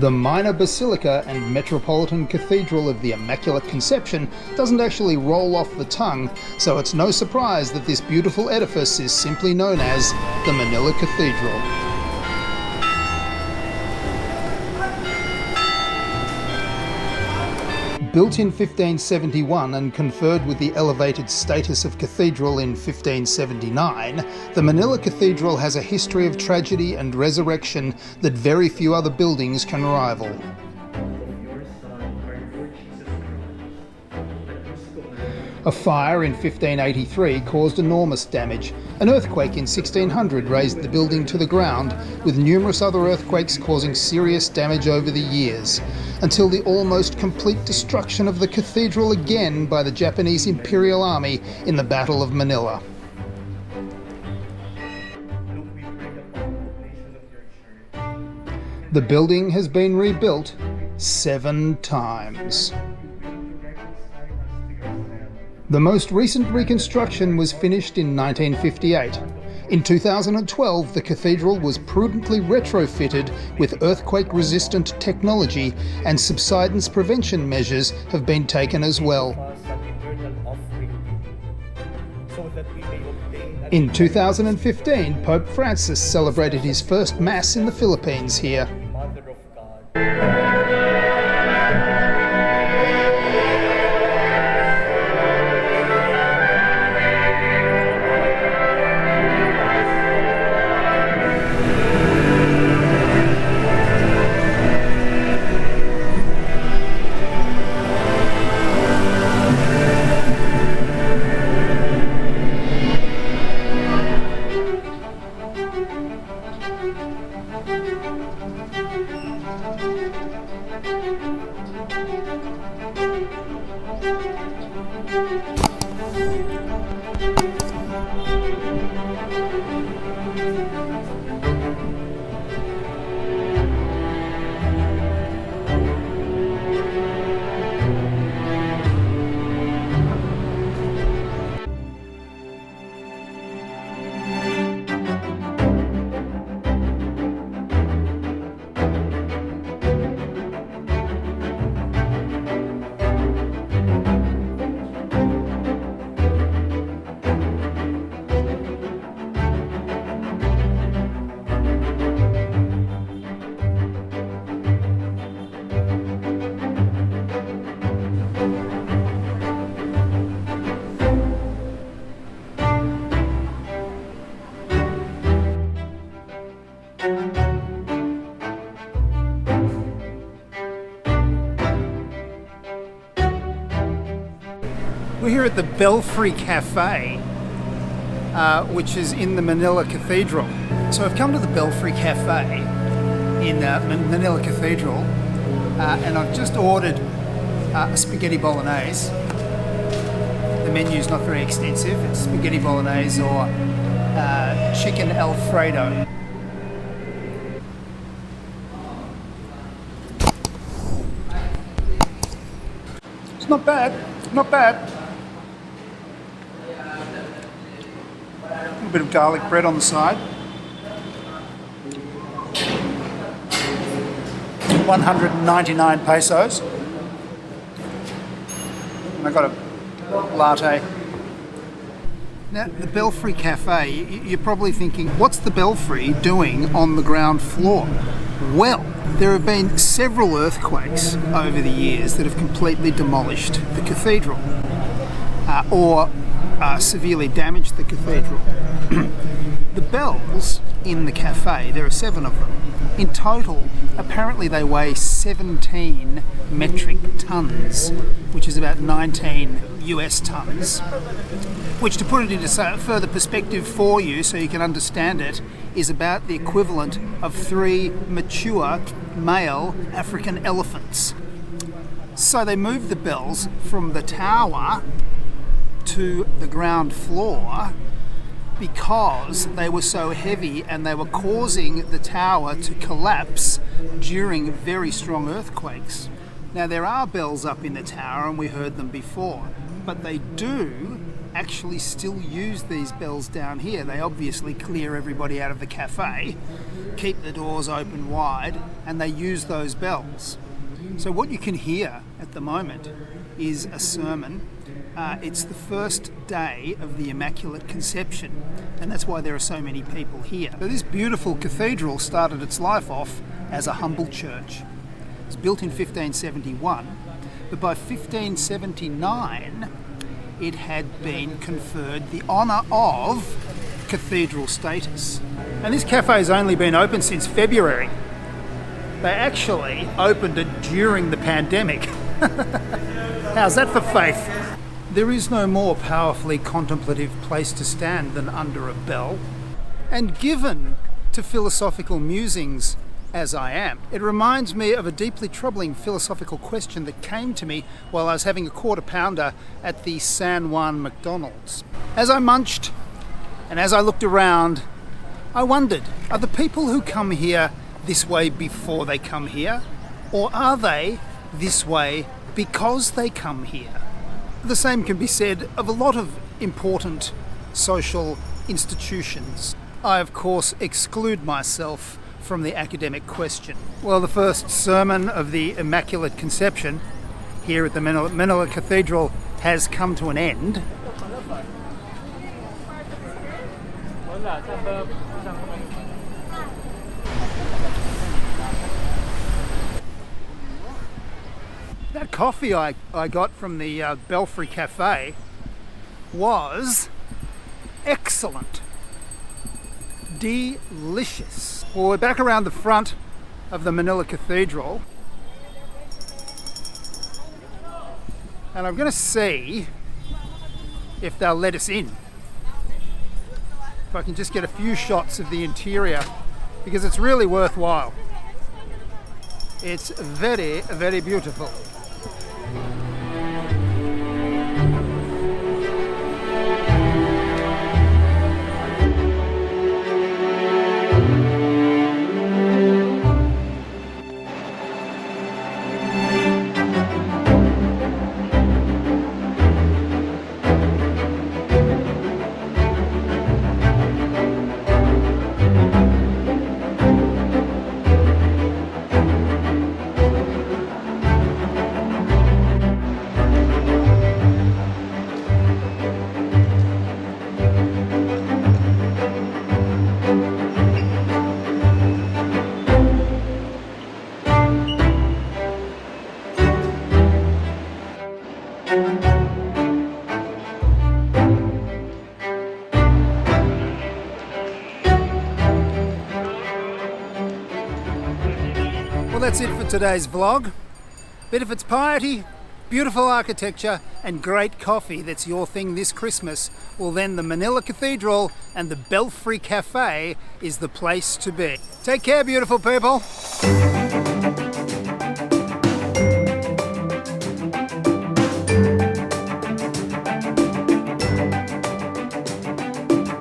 The minor basilica and metropolitan cathedral of the Immaculate Conception doesn't actually roll off the tongue, so it's no surprise that this beautiful edifice is simply known as the Manila Cathedral. Built in 1571 and conferred with the elevated status of cathedral in 1579, the Manila Cathedral has a history of tragedy and resurrection that very few other buildings can rival. A fire in 1583 caused enormous damage. An earthquake in 1600 razed the building to the ground, with numerous other earthquakes causing serious damage over the years, until the almost complete destruction of the cathedral again by the Japanese Imperial Army in the Battle of Manila. The building has been rebuilt 7 times. The most recent reconstruction was finished in 1958. In 2012, the cathedral was prudently retrofitted with earthquake-resistant technology, and subsidence prevention measures have been taken as well. In 2015, Pope Francis celebrated his first Mass in the Philippines here. We're here at the Belfry Cafe, which is in the Manila Cathedral. So I've come to the Belfry Cafe in Manila Cathedral, and I've just ordered a spaghetti bolognese. The menu's not very extensive. It's spaghetti bolognese or chicken Alfredo. It's not bad, not bad. A bit of garlic bread on the side. 199 pesos. And I got a latte. Now, the Belfry Cafe, you're probably thinking, what's the Belfry doing on the ground floor? Well, there have been several earthquakes over the years that have completely demolished the cathedral, or severely damaged the cathedral. The bells in the cafe, there are 7 of them. In total, apparently they weigh 17 metric tons, which is about 19 US tons. Which, to put it into further perspective for you so you can understand it, is about the equivalent of 3 mature male African elephants. So they moved the bells from the tower to the ground floor because they were so heavy and they were causing the tower to collapse during very strong earthquakes. Now, there are bells up in the tower and we heard them before, but they do actually still use these bells down here. They obviously clear everybody out of the cafe, keep the doors open wide, and they use those bells. So what you can hear at the moment is a sermon. It's the first day of the Immaculate Conception, and that's why there are so many people here. So this beautiful cathedral started its life off as a humble church. It was built in 1571, but by 1579 it had been conferred the honour of cathedral status. And this cafe has only been open since February. They actually opened it during the pandemic. How's that for faith? There is no more powerfully contemplative place to stand than under a bell. And given to philosophical musings as I am, it reminds me of a deeply troubling philosophical question that came to me while I was having a quarter pounder at the San Juan McDonald's. As I munched and as I looked around, I wondered, are the people who come here this way before they come here? Or are they this way because they come here? The same can be said of a lot of important social institutions. I, of course, exclude myself from the academic question. Well, the first sermon of the Immaculate Conception here at the Manila Cathedral has come to an end. That coffee I got from the Belfry Cafe was excellent. Delicious. Well, we're back around the front of the Manila Cathedral, and I'm going to see if they'll let us in. If I can just get a few shots of the interior, because it's really worthwhile. It's very, very beautiful. Well, that's it for today's vlog. But if it's piety, beautiful architecture and great coffee that's your thing this Christmas, well then the Manila Cathedral and the Belfry Cafe is the place to be. Take care, beautiful people.